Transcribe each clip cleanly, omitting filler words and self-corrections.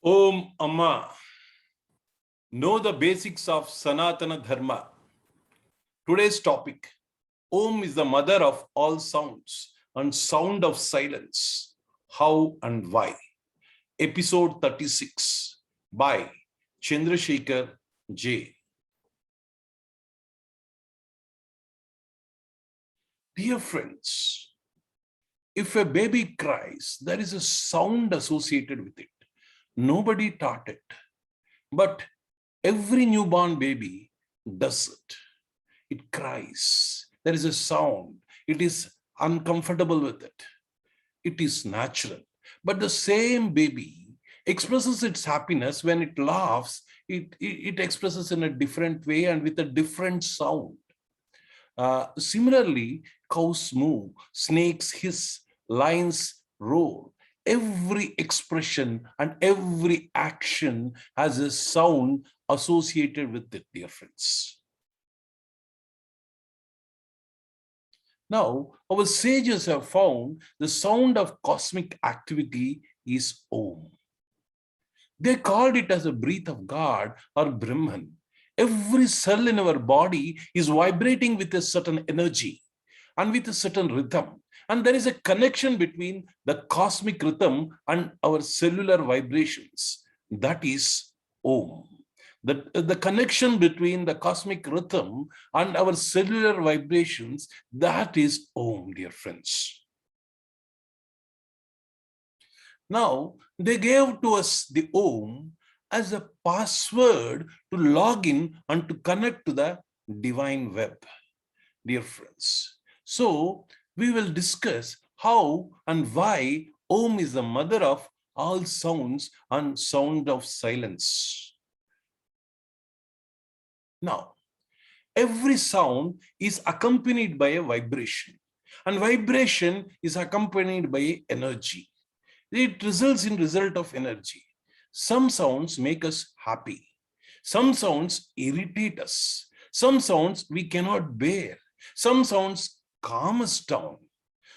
Om Amma. Know the basics of Sanatana Dharma. Today's topic, Om is the mother of all sounds and sound of silence. How and why? Episode 36 by Chandrasekhar J. Dear friends, if a baby cries, there is a sound associated with it. Nobody taught it, but every newborn baby does it. It cries. There is a sound. It is uncomfortable with it. It is natural. But the same baby expresses its happiness when it laughs. It expresses in a different way and with a different sound. Similarly, cows moo, snakes hiss, lions roar. Every expression and every action has a sound associated with it, dear friends. Now, our sages have found the sound of cosmic activity is Om. They called it as a breath of God or Brahman. Every cell in our body is vibrating with a certain energy and with a certain rhythm. And there is a connection between the cosmic rhythm and our cellular vibrations. That is Om. The connection between the cosmic rhythm and our cellular vibrations, that is Om, dear friends. Now, they gave to us the Om as a password to log in and to connect to the divine web, dear friends. So, we will discuss how and why Om is the mother of all sounds and sound of silence. Now, every sound is accompanied by a vibration, and vibration is accompanied by energy. It results in result of energy. Some sounds make us happy. Some sounds irritate us. Some sounds we cannot bear. Some sounds calm us down.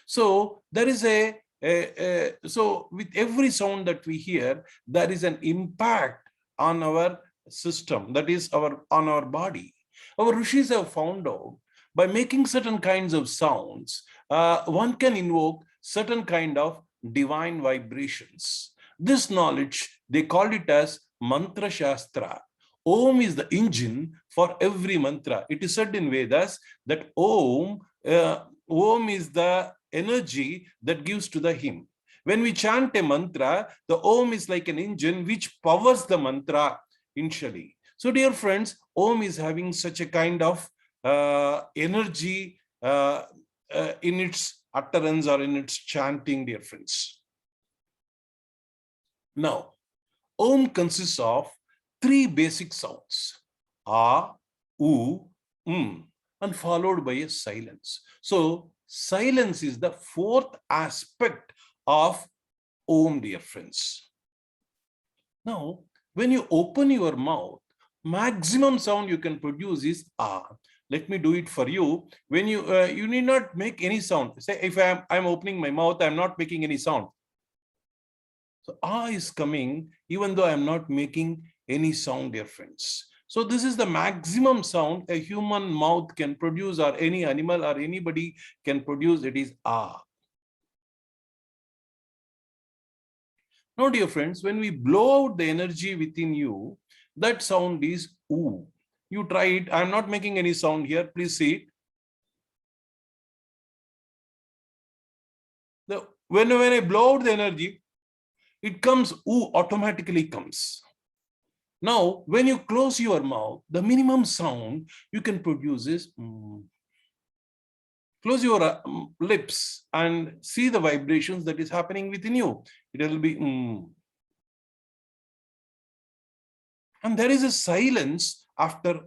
So there is so with every sound that we hear, there is an impact on our system, that is on our body. Our rishis have found out by making certain kinds of sounds, one can invoke certain kind of divine vibrations. This knowledge, they called it as mantra shastra. Om is the engine for every mantra. It is said in Vedas that Om is the energy that gives to the hymn. When we chant a mantra, the Om is like an engine which powers the mantra initially. So, dear friends, Om is having such a kind of energy in its utterance or in its chanting, dear friends. Now, Om consists of three basic sounds, A, U, and followed by a silence. So, silence is the fourth aspect of Om, dear friends. Now, when you open your mouth, maximum sound you can produce is A. Let me do it for you. When you need not make any sound. Say if I'm opening my mouth, I'm not making any sound. So A is coming even though I'm not making any sound, dear friends. So this is the maximum sound a human mouth can produce, or any animal or anybody can produce. It is A. Now, dear friends, when we blow out the energy within you, that sound is U. You try it. I'm not making any sound here. Please see it. When I blow out the energy, it comes, U automatically comes. Now, when you close your mouth, the minimum sound you can produce is Close your lips and see the vibrations that is happening within you. It will be And there is a silence after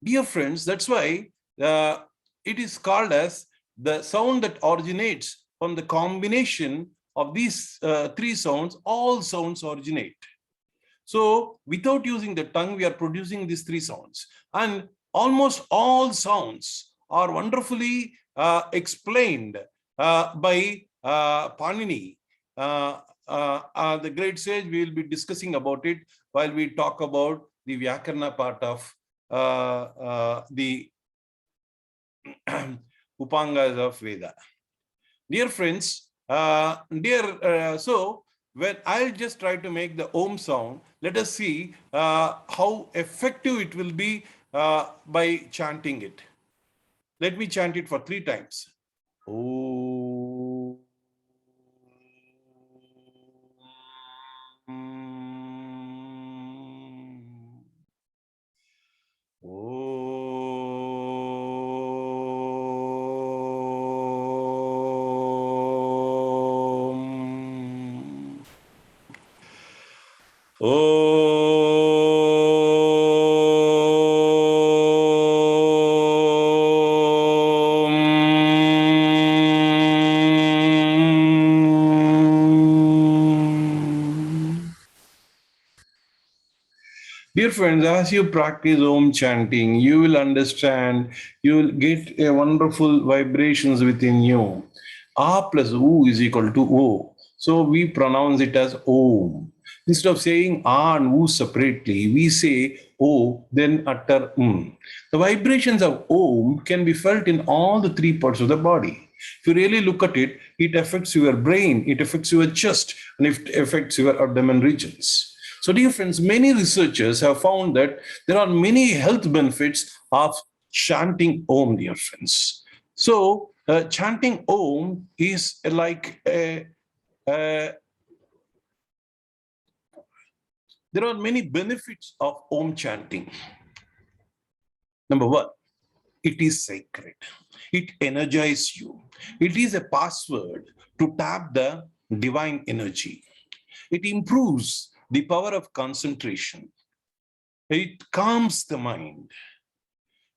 Dear friends, that's why it is called as the sound that originates from the combination of these three sounds. All sounds originate. So without using the tongue, we are producing these three sounds. And almost all sounds are wonderfully explained by Panini the great sage, we will be discussing about it while we talk about the Vyakarna part of the Upangas of Veda. Dear friends, so when I'll just try to make the Om sound, let us see how effective it will be by chanting it. Let me chant it for 3 times. Om. Dear friends, as you practice Om chanting, you will understand, you will get a wonderful vibrations within you. A plus U is equal to O. So we pronounce it as Om. Instead of saying A and U separately, we say O, then utter M. The vibrations of Om can be felt in all the 3 parts of the body. If you really look at it, it affects your brain, it affects your chest, and it affects your abdomen regions. So, dear friends, many researchers have found that there are many health benefits of chanting Om, dear friends. So, chanting Om is like there are many benefits of Om chanting. Number 1, it is sacred. It energizes you. It is a password to tap the divine energy. It improves the power of concentration. It calms the mind.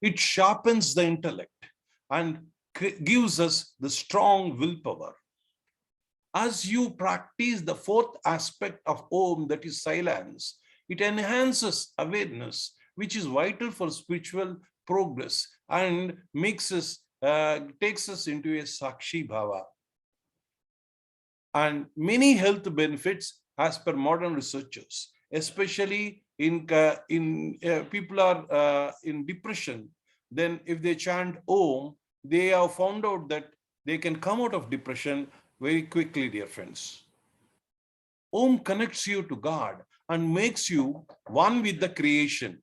It sharpens the intellect and gives us the strong willpower. As you practice the 4th aspect of Om, that is silence, it enhances awareness, which is vital for spiritual progress and takes us into a Sakshi Bhava. And many health benefits as per modern researchers, especially in people are in depression, then if they chant Om, they have found out that they can come out of depression very quickly, dear friends. Om connects you to God and makes you one with the creation.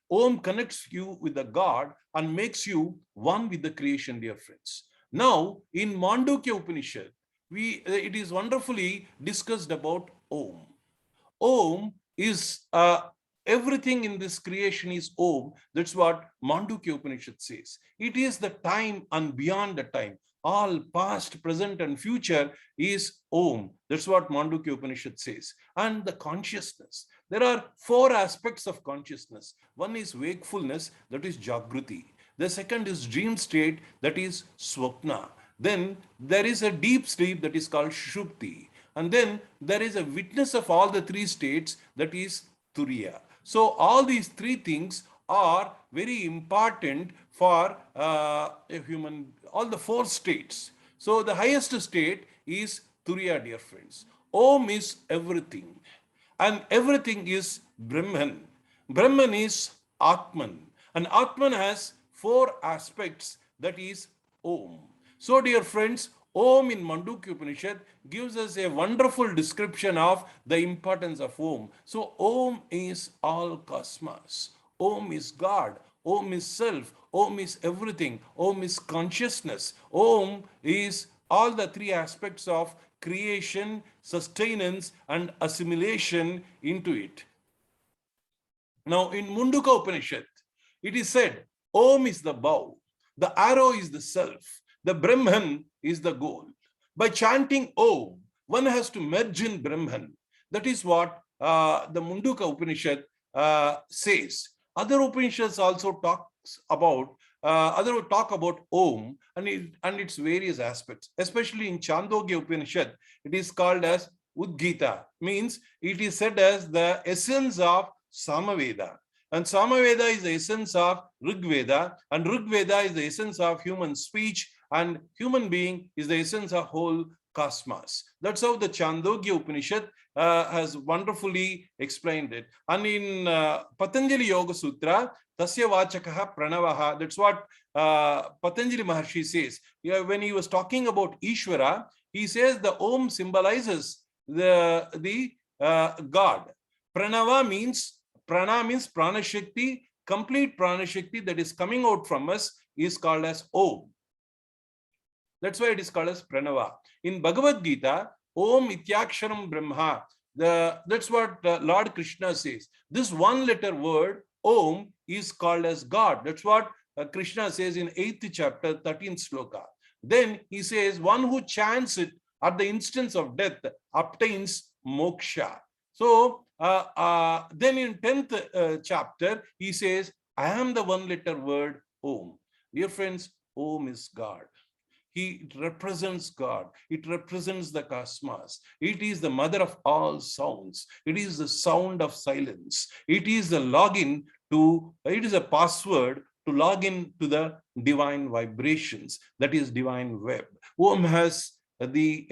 Om connects you with the God and makes you one with the creation, dear friends. Now, in Mandukya Upanishad, it is wonderfully discussed about Om. Om is everything in this creation is Om. That's what Mandukya Upanishad says. It is the time and beyond the time. All past, present, and future is Om. That's what Mandukya Upanishad says. And the consciousness. There are 4 aspects of consciousness. One is wakefulness, that is Jagruti. The second is dream state, that is Swapna. Then there is a deep sleep that is called Shupti. And then there is a witness of all the 3 states, that is Turiya. So all these 3 things are very important for a human, all the 4 states. So the highest state is Turiya, dear friends. Om is everything. And everything is Brahman. Brahman is Atman. And Atman has 4 aspects, that is Om. So, dear friends, Om in Mandukya Upanishad gives us a wonderful description of the importance of Om. So, Om is all cosmos. Om is God. Om is self. Om is everything. Om is consciousness. Om is all the 3 aspects of creation, sustenance, and assimilation into it. Now, in Mundaka Upanishad, it is said, Om is the bow, the arrow is the self, the Brahman is the goal. By chanting Om, one has to merge in Brahman. That is what the Mundaka Upanishad says. Other Upanishads also talk about Om and its various aspects. Especially in Chandogya Upanishad, it is called as Udgita, means it is said as the essence of Samaveda. And Samaveda is the essence of Rigveda, and Rigveda is the essence of human speech, and human being is the essence of whole cosmos. That's how the Chandogya Upanishad has wonderfully explained it. And in Patanjali Yoga Sutra, Tasya Vachakaha Pranavaha, that's what Patanjali Maharshi says. Yeah, when he was talking about Ishvara, he says the Om symbolizes the God. Pranava means, Prana means Prana Shakti, complete Prana Shakti that is coming out from us is called as Om. That's why it is called as Pranava. In Bhagavad Gita, Om Ityaksharam Brahma, that's what Lord Krishna says. This one letter word, Om, is called as God. That's what Krishna says in 8th chapter, 13th sloka. Then he says, one who chants it at the instance of death obtains moksha. So then in 10th chapter, he says, I am the one letter word Om. Dear friends, Om is God. It represents God. It represents the cosmos. It is the mother of all sounds. It is the sound of silence. It is the login to, it is a password to log in to the divine vibrations, that is divine web. Om has the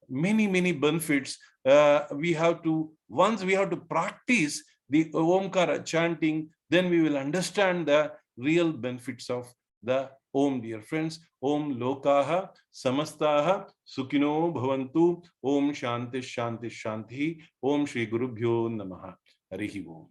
many benefits. We have to, once we have to practice the Omkara chanting, then we will understand the real benefits of the Om, dear friends. Om Lokaha Samastaha Sukhino Bhavantu. Om Shanti Shanti Shanti. Om Shri Gurubhyo Namaha. Harihi Om.